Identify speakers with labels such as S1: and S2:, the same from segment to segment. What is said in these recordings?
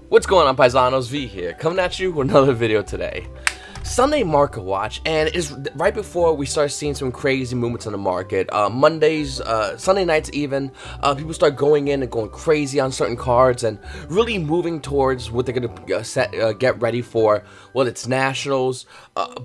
S1: What's going on, Paisanos? V here, coming at you with another video today. Sunday market watch, and it's right before we start seeing some crazy movements in the market. Mondays, Sunday nights even, people start going in and going crazy on certain cards and really moving towards what they're gonna get ready for. Whether it's nationals,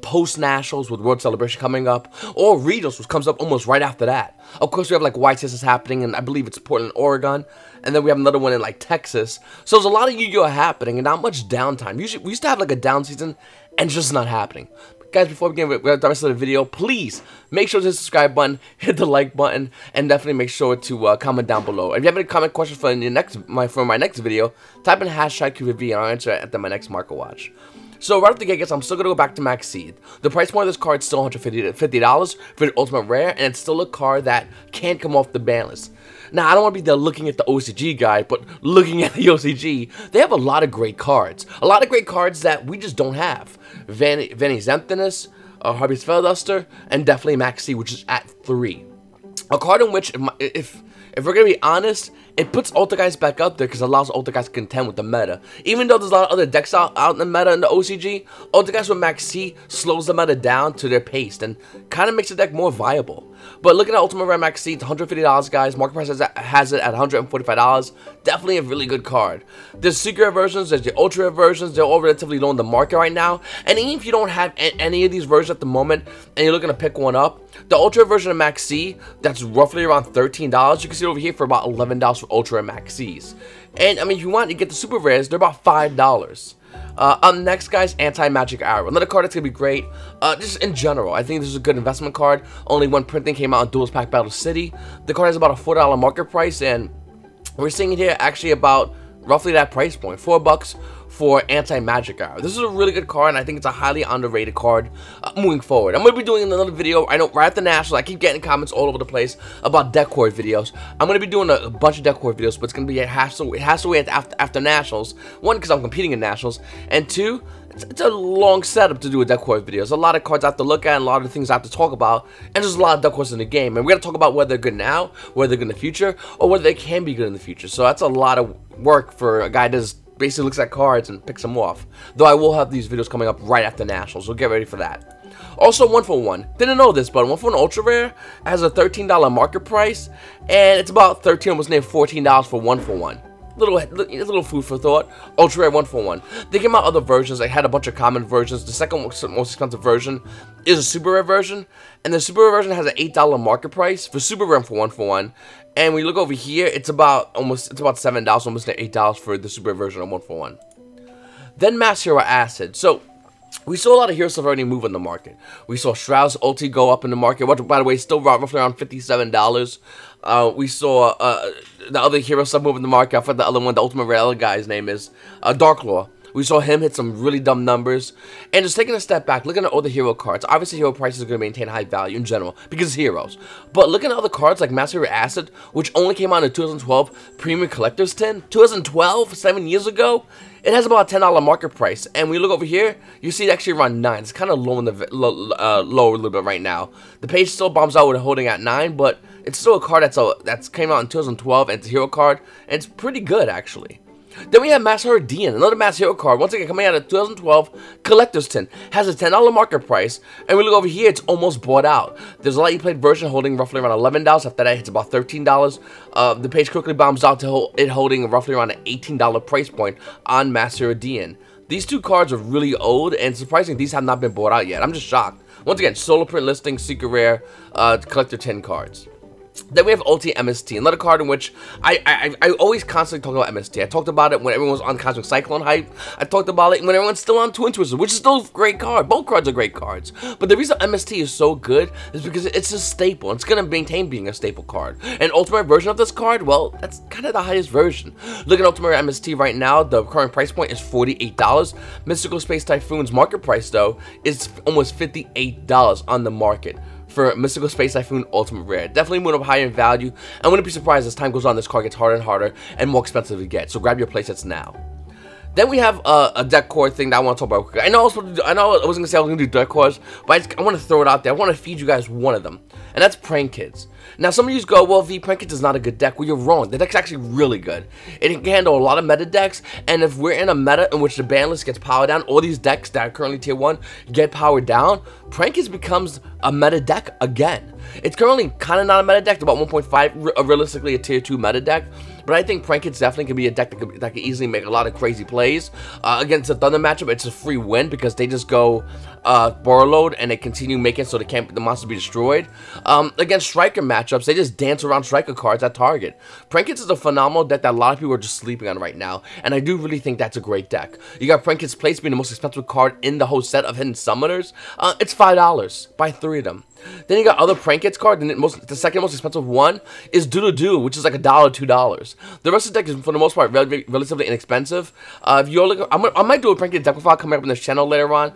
S1: post-nationals with World Celebration coming up, or regionals, which comes up almost right after that. Of course, we have like YTS happening, and I believe it's Portland, Oregon, and then we have another one in like Texas. So there's a lot of Yu-Gi-Oh happening and not much downtime. Usually, we used to have like a down season, and it's just not happening. Guys, before we get into the rest of the video, please make sure to hit the subscribe button, hit the like button, and definitely make sure to comment down below. If you have any comment questions for my next video, type in #QVV and I'll answer it at my next market watch. So right off the gate, guys, I'm still going to go back to Max Seed. The price point of this card is still $150 for the Ultimate Rare, and it's still a card that can't come off the ban list. Now, I don't want to be there looking at the OCG guide, but looking at the OCG, they have a lot of great cards. A lot of great cards that we just don't have. Vanny's Emptiness, Harvey's Featherduster, and definitely Max Seed, which is at 3. A card in which, if we're going to be honest, it puts Ultra Guys back up there because it allows Ultra Guys to contend with the meta. Even though there's a lot of other decks out in the meta in the OCG, Ultra Guys with Max C slows the meta down to their pace and kind of makes the deck more viable. But looking at Ultimate Rare Max C, it's $150, guys. Market price has it at $145. Definitely a really good card. There's secret versions, there's the ultra rare versions. They're all relatively low in the market right now. And even if you don't have any of these versions at the moment and you're looking to pick one up, the ultra version of Max C, that's roughly around $13. You can see it over here for about $11 for ultra rare Max Cs. And I mean, if you want to get the super rares, they're about $5. Up next, guys, Anti-Magic Arrow. Another card that's going to be great. Just in general, I think this is a good investment card. Only one printing came out in Duelist Pack Battle City. The card has about a $4 market price, and we're seeing it here actually about roughly that price point, $4 for Anti-Magic Arrow. This is a really good card, and I think it's a highly underrated card moving forward. I'm going to be doing another video, I know, right at the Nationals. I keep getting comments all over the place about deck horde videos. I'm going to be doing a bunch of deck horde videos, but it's going to be, it has to wait after Nationals. One, because I'm competing in Nationals, and two, it's a long setup to do a deck horde video. There's a lot of cards I have to look at, and a lot of things I have to talk about, and there's a lot of deck hordes in the game. And we're going to talk about whether they're good now, whether they're good in the future, or whether they can be good in the future. So that's a lot of work for a guy that just basically looks at cards and picks them off. Though I will have these videos coming up right after Nationals, so get ready for that. Also, 1-for-1. Didn't know this, but 1-for-1 Ultra Rare has a $13 market price, and it's about $13, almost near $14 for 1-for-1. Little food for thought. Ultra Rare 1-for-1. They came out other versions. They had a bunch of common versions. The second most expensive version is a super rare version, and the super rare version has an $8 market price for super rare for 1-for-1. And when you look over here, it's about $7, almost $8 for the super version of 1-for-1. Then Mass Hero Acid. So we saw a lot of hero stuff already move in the market. We saw Shroud's ulti go up in the market, which, by the way, still roughly around $57. We saw the other hero stuff move in the market. I forgot the other one, the Ultimate Rare guy's name is Darklaw. We saw him hit some really dumb numbers. And just taking a step back, looking at all the hero cards, obviously hero prices are going to maintain high value in general because it's heroes. But looking at other cards like Mass Hero Acid, which only came out in 2012 Premium Collector's Tin, 2012, 7 years ago, it has about a $10 market price. And when you look over here, you see it actually around 9. It's kind of low in the low a little bit right now. The page still bombs out with it holding at 9, but it's still a card that's came out in 2012 and it's a hero card, and it's pretty good actually. Then we have Mass Hero Dian, another Mass Hero card, once again coming out of 2012 Collector's Tin. Has a $10 market price, and we look over here, it's almost bought out. There's a lightly played version holding roughly around $11, after that it's about $13. The page quickly bombs out to it holding roughly around an $18 price point on Mass Hero Dian. These two cards are really old, and surprisingly, these have not been bought out yet. I'm just shocked. Once again, solo print listing, secret rare, collector 10 cards. Then we have Ulti MST, another card in which I always constantly talk about MST. I talked about it when everyone was on Cosmic Cyclone hype. I talked about it when everyone's still on Twin Twister, which is still a great card. Both cards are great cards. But the reason MST is so good is because it's a staple. It's going to maintain being a staple card. And Ultimate version of this card, well, that's kind of the highest version. Looking at Ultimate MST right now, the current price point is $48. Mystical Space Typhoon's market price, though, is almost $58 on the market for Mystical Space Typhoon Ultimate Rare. Definitely moving up higher in value. I wouldn't be surprised as time goes on, this card gets harder and harder and more expensive to get. So grab your playsets now. Then we have a deck core thing that I want to talk about. I know I wasn't gonna say I was gonna do deck cores, but I want to throw it out there. I want to feed you guys one of them, and that's Prank Kids. Now, some of you go, well, Prank Kids is not a good deck. Well, you're wrong. The deck's actually really good. It can handle a lot of meta decks, and if we're in a meta in which the ban list gets powered down, all these decks that are currently tier 1 get powered down, Prank Kids becomes a meta deck again. It's currently kind of not a meta deck, about 1.5, realistically a tier 2 meta deck. But I think Prank Kids definitely can be a deck that can easily make a lot of crazy plays. Against the Thunder matchup, it's a free win because they just go borrow load and they continue making so the monster be destroyed. Against Striker matchups, they just dance around Striker cards at target. Prank Kids is a phenomenal deck that a lot of people are just sleeping on right now, and I do really think that's a great deck. You got Prank Kids Place being the most expensive card in the whole set of Hidden Summoners. It's $5. Buy 3 of them. Then you got other Prank Kids cards, and the second most expensive one is Duel, which is like $1, $2. The rest of the deck is, for the most part, relatively inexpensive. If you're looking, I might do a Prank Kids deck profile coming up on this channel later on.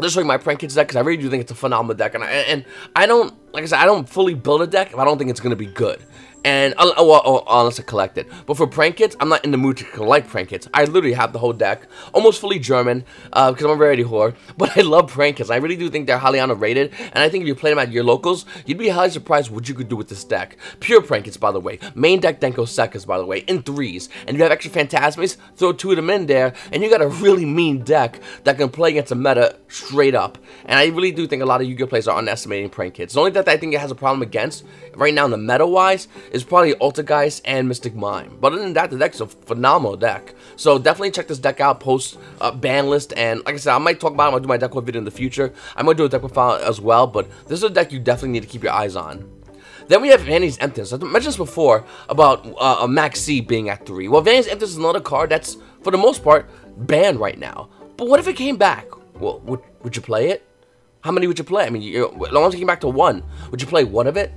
S1: Just showing my Prank Kids deck because I really do think it's a phenomenal deck, and I don't, like I said, I don't fully build a deck if I don't think it's gonna be good. And unless I collect it. But for Prank Kids, I'm not in the mood to collect Prank Kids. I literally have the whole deck, almost fully German, because I'm a rarity whore. But I love Prank Kids. I really do think they're highly underrated. And I think if you play them at your locals, you'd be highly surprised what you could do with this deck. Pure Prank Kids, by the way. Main deck Denko Sekas, by the way, in 3s. And if you have extra Phantasmes, throw 2 of them in there, and you got a really mean deck that can play against a meta straight up. And I really do think a lot of Yu-Gi-Oh players are underestimating Prank Kids. The only deck that I think it has a problem against right now in the meta-wise is probably Altergeist and Mystic Mime. But other than that, the deck's a phenomenal deck. So definitely check this deck out, post Banlist, and like I said, I might talk about it, I might do my deck video in the future. I might do a deck profile as well, but this is a deck you definitely need to keep your eyes on. Then we have Vanity's Emptiness. I mentioned this before about Max C being at 3. Well, Vanity's Emptiness is another card that's, for the most part, banned right now. But what if it came back? Well, would you play it? How many would you play? I mean, as long as it came back to 1, would you play one of it?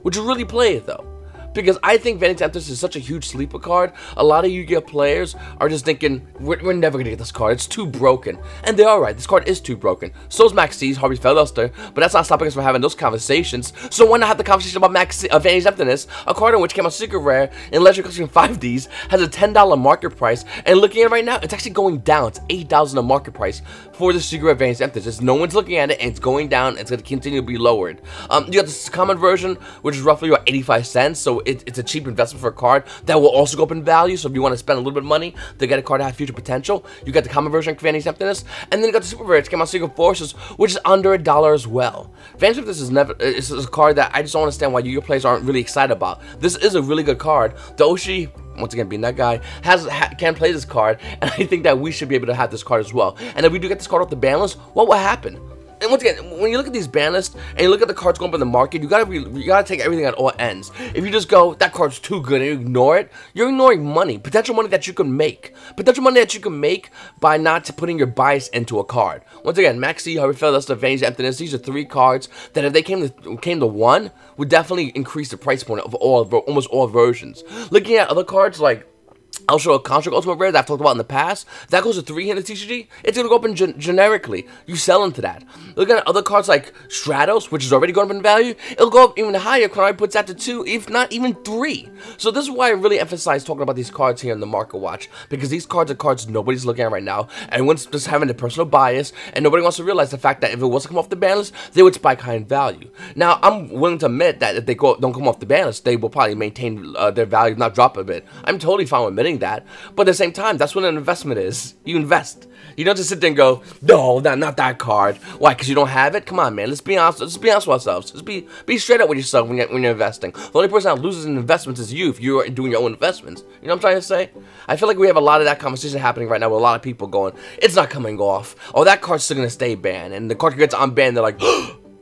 S1: Would you really play it, though? Because I think Vanity's Emptiness is such a huge sleeper card. A lot of Yu-Gi-Oh players are just thinking, we're never going to get this card. It's too broken. And they are right. This card is too broken. So is Max C's, Harvey Featherluster, but that's not stopping us from having those conversations. So why not have the conversation about Vanity's Emptiness, a card in which came out secret rare in Legendary Collection 5Ds, has a $10 market price, and looking at it right now, it's actually going down. It's $8,000 a market price for the secret rare Vanity's Emptiness. No one's looking at it, and it's going down, and it's going to continue to be lowered. You got this common version, which is roughly about 85 cents, so it's a cheap investment for a card that will also go up in value. So if you want to spend a little bit of money to get a card that has future potential, you got the common version of Vanity's Emptiness, and then you got the super rare, which came out Secret Forces, which is under $1 as well. Vanity's Emptiness is a card that I just don't understand why Yu-Gi-Oh players aren't really excited about. This is a really good card. The Oshi, once again being that guy, can play this card, and I think that we should be able to have this card as well. And if we do get this card off the ban list, what will happen? And once again, when you look at these ban lists and you look at the cards going up in the market, you gotta take everything at all ends. If you just go, that card's too good, and you ignore it, you're ignoring money, potential money that you can make, by not putting your bias into a card. Once again, Max C, Harvey Featherluster, Vanity's Emptiness, these are 3 cards that if they came to 1, would definitely increase the price point of almost all versions. Looking at other cards like, I'll show a Construct Ultimate Rare that I've talked about in the past. That goes to 3 in the TCG. It's going to go up in generically. You sell into that. Looking at other cards like Stratos, which is already going up in value, it'll go up even higher. Konami puts that to 2, if not even 3. So this is why I really emphasize talking about these cards here in the Market Watch, because these cards are cards nobody's looking at right now. Everyone's just having a personal bias, and nobody wants to realize the fact that if it was to come off the ban list, they would spike high in value. Now, I'm willing to admit that if they don't come off the ban list, they will probably maintain their value, not drop a bit. I'm totally fine with admitting that, but at the same time, that's what an investment is. You invest. You don't just sit there and go, no, not that card. Why? Because you don't have it? Come on, man. Let's be honest. Let's be honest with ourselves. Just be straight up with yourself when you're investing. The only person that loses in investments is you if you're doing your own investments. You know what I'm trying to say? I feel like we have a lot of that conversation happening right now with a lot of people going, it's not coming off. Oh, that card's still gonna stay banned, and the card gets unbanned. They're like,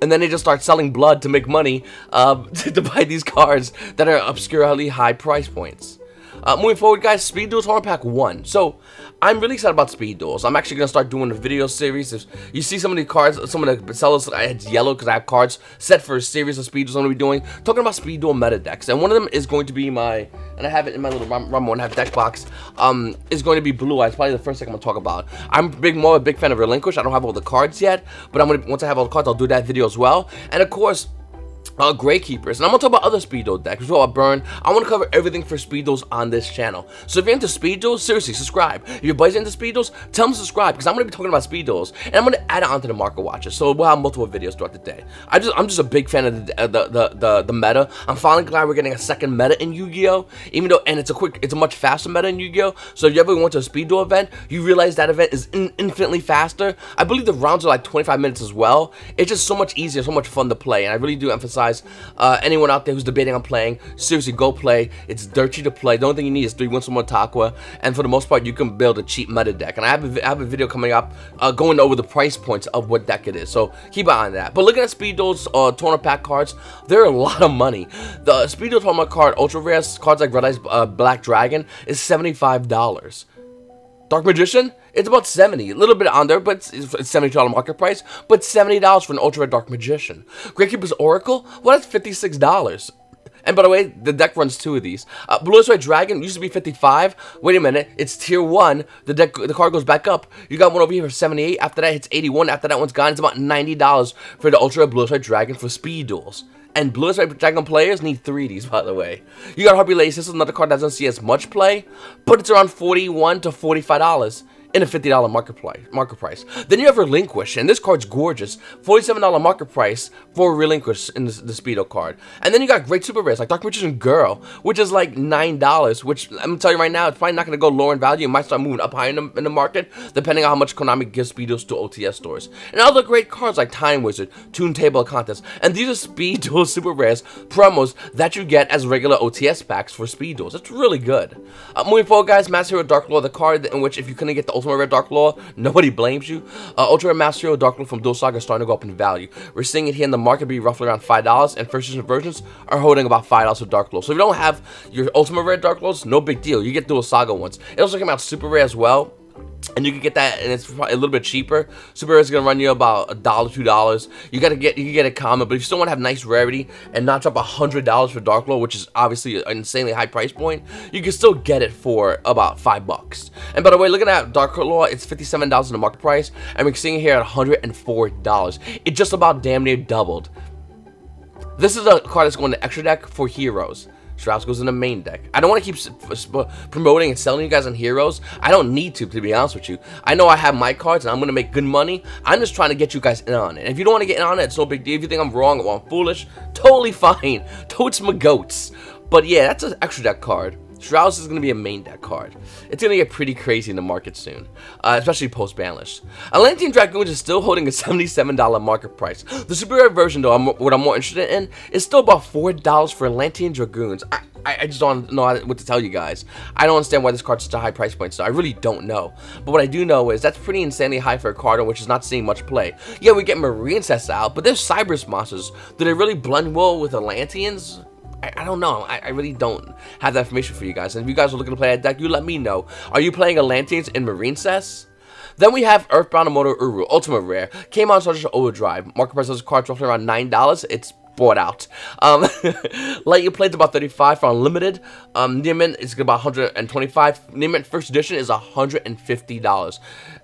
S1: and then they just start selling blood to make money to buy these cards that are obscurely high price points. Moving forward, guys, Speed Duels Tournament Pack 1. So, I'm really excited about Speed Duels. I'm actually going to start doing a video series. If you see some of the cards, some of the sellers, it's yellow because I have cards set for a series of Speed Duels I'm going to be doing. Talking about Speed Duel meta decks. And one of them is going to be my, and I have it in my little Rumble and I have deck box, is going to be Blue Eyes. Probably the first deck I'm going to talk about. I'm more a big fan of Relinquish. I don't have all the cards yet, but once I have all the cards, I'll do that video as well. And of course, Gray Keepers, and I'm gonna talk about other speed duel decks. We're talking about Burn. I want to cover everything for speed duels on this channel. So if you're into speed duels, seriously, subscribe. If your buddy's into speed duels, tell them to subscribe, because I'm gonna be talking about speed duels, and I'm gonna add it onto the market watches. So we'll have multiple videos throughout the day. I'm just a big fan of the meta. I'm finally glad we're getting a second meta in Yu-Gi-Oh. Even though, and it's a much faster meta in Yu-Gi-Oh. So if you ever went to a speed duel event, you realize that event is infinitely faster. I believe the rounds are like 25 minutes as well. It's just so much easier, so much fun to play, and I really do emphasize. Anyone out there who's debating on playing, seriously, go play. It's dirt cheap to play. The only thing you need is 3 wins from Otakwa, and for the most part, you can build a cheap meta deck. And I have a video coming up going over the price points of what deck it is, so keep an eye on that. But looking at speed duels tournament pack cards, they're a lot of money. The speed duel tournament card, ultra rare cards like Red Eyes Black Dragon, is $75. Dark Magician, it's about 70, a little bit under, but it's $70 market price, but $70 for an ultra rare Dark Magician. Gray Keeper's Oracle, well, that's $56. And by the way, the deck runs 2 of these. Blue Eyes Red Dragon used to be $55. Wait a minute, it's tier 1. The card goes back up. You got one over here for $78. After that, it's $81. After that one's gone, it's about $90 for the ultra rare Blue Eyes Red Dragon for speed duels. And Blue Eyes Red Dragon players need 3 of these, by the way. You got Harpy Lace. This is another card that doesn't see as much play, but it's around $41 to $45 in a $50 market price. Then you have Relinquish, and this card's gorgeous. $47 market price for Relinquish in the Speedo card. And then you got great super rares like Dark Magician Girl, which is like $9, which I'm gonna tell you right now, it's probably not gonna go lower in value. It might start moving up high in the market, depending on how much Konami gives Speedos to OTS stores. And other great cards like Time Wizard, Toon Table Contest, and these are Speed Duel super rares promos that you get as regular OTS packs for Speed Duels. It's really good. Moving forward, guys, Master Hero Dark Law, the card in which if you couldn't get the Ultimate Rare Dark Law, nobody blames you. Ultra Rare Master Hero Dark Law from Duel Saga is starting to go up in value. We're seeing it here in the market be roughly around $5, and first edition versions are holding about $5 for Dark Law. So if you don't have your Ultimate Rare Dark Laws, no big deal. You get Duel Saga ones. It also came out super rare as well. And you can get that, and it's probably a little bit cheaper. Super rare is gonna run you about $1, $2. You can get a common, but if you still want to have nice rarity and not drop $100 for Dark Law, which is obviously an insanely high price point, you can still get it for about $5. And by the way, looking at Dark Law, it's $57 in the market price, and we're seeing it here at $104. It just about damn near doubled. This is a card that's going to extra deck for heroes. Strauss goes in the main deck. I don't want to keep promoting and selling you guys on heroes. I don't need to be honest with you. I know I have my cards and I'm going to make good money. I'm just trying to get you guys in on it. And if you don't want to get in on it, it's no big deal. If you think I'm wrong or I'm foolish, totally fine. Totes my goats. But yeah, that's an extra deck card. Strauss is going to be a main deck card. It's going to get pretty crazy in the market soon, especially post-Banlist. Atlantean Dragoons is still holding a $77 market price. The super rare version, though, what I'm more interested in, is still about $4 for Atlantean Dragoons. I just don't know what to tell you guys. I don't understand why this card's such a high price point, so I really don't know. But what I do know is that's pretty insanely high for a card which is not seeing much play. Yeah, we get Marine Cess out, but there's Cyberus monsters. Do they really blend well with Atlanteans? I don't know. I really don't have that information for you guys. And if you guys are looking to play that deck, you let me know. Are you playing Atlanteans in Marine Cess? Then we have Earthbound Motor Uru, Ultimate Rare. Came out such an overdrive. Market price of this card roughly around $9. It's bought out. Light You Play's about $35 for Unlimited. Nearmint is about $125. Nearmint First Edition is $150.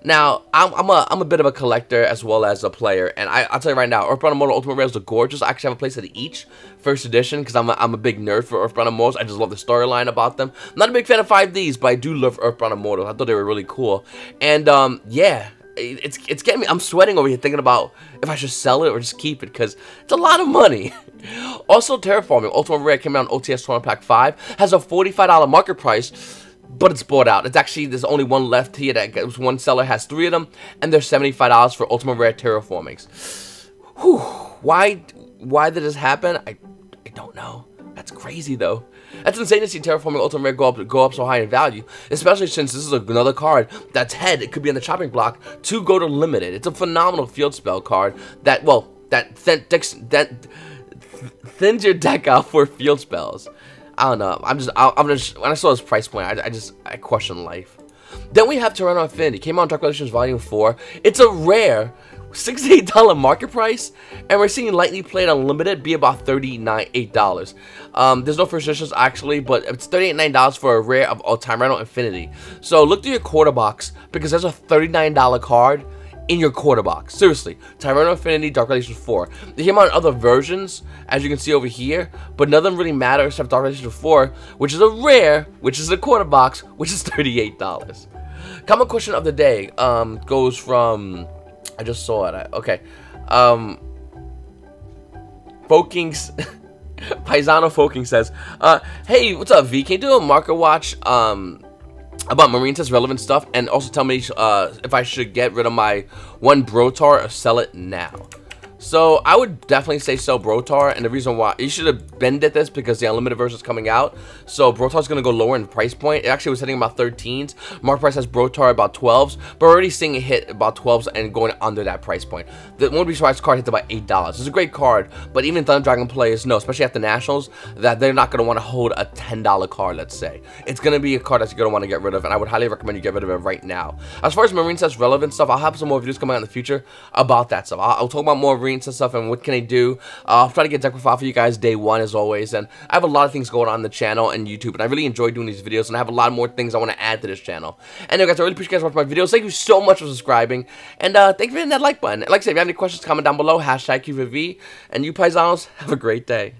S1: Now, I'm a bit of a collector as well as a player, and I'll tell you right now, Earthbound Immortal Ultimate Rares are gorgeous. I actually have a place of each First Edition because I'm a big nerd for Earthbound Immortals. I just love the storyline about them. I'm not a big fan of 5Ds, but I do love Earthbound Immortals. I thought they were really cool. And yeah, it's getting me. I'm sweating over here thinking about if I should sell it or just keep it because it's a lot of money. Also, Terraforming Ultimate Rare came out on OTS Tournament Pack 5. Has a $45 market price, but it's bought out. It's actually, there's only one left here. That one seller has 3 of them, and they're $75 for Ultimate Rare Terraformings. Whew. Why did this happen? I don't know. That's crazy though. That's insane to see Terraforming Ultimate Rare go up so high in value, especially since this is another card that's head. It could be on the chopping block to go to limited. It's a phenomenal field spell card that, well, that thins your deck out for field spells. I don't know. I'm just when I saw this price point, I question life. Then we have Toronto Infinity. Came out on Dark Relations Volume 4. It's a rare $68 market price, and we're seeing lightly played Unlimited be about $8. There's no first editions actually, but it's $38.9 for a rare of Tyranno Infinity. So look through your quarter box because there's a $39 card in your quarter box. Seriously, Tyranno Affinity, Dark Relations 4. They came out in other versions, as you can see over here, but none of them really matter except Dark Relations 4, which is a rare, which is a quarter box, which is $38. Comment question of the day goes from, I just saw it. Okay, Folkeings, Paisano Folking says, hey, what's up, V? Can you do a market watch about marine test relevant stuff, and also tell me if I should get rid of my one Brotar or sell it now? So I would definitely say sell Brotar, and the reason why, you should have been at this because the unlimited version is coming out, so Brotar's going to go lower in price point. It actually was hitting about 13s. Market price has Brotar about 12s, but we're already seeing it hit about 12s and going under that price point. The One Piece Rise card hits about $8. It's a great card, but even Thunder Dragon players know, especially at the Nationals, that they're not going to want to hold a $10 card, let's say. It's going to be a card that you're going to want to get rid of, and I would highly recommend you get rid of it right now. As far as marine test relevant stuff, I'll have some more videos coming out in the future about that stuff. I'll talk about more marine test stuff and what can I do. I'll try to get deck profile for you guys day one as always, and I have a lot of things going on the channel and YouTube, and I really enjoy doing these videos, and I have a lot more things I want to add to this channel. Anyway guys, I really appreciate you guys watching my videos. Thank you so much for subscribing, and thank you for hitting that like button. Like I said, if you have any questions, comment down below, #Q4V, and you paisanos, have a great day.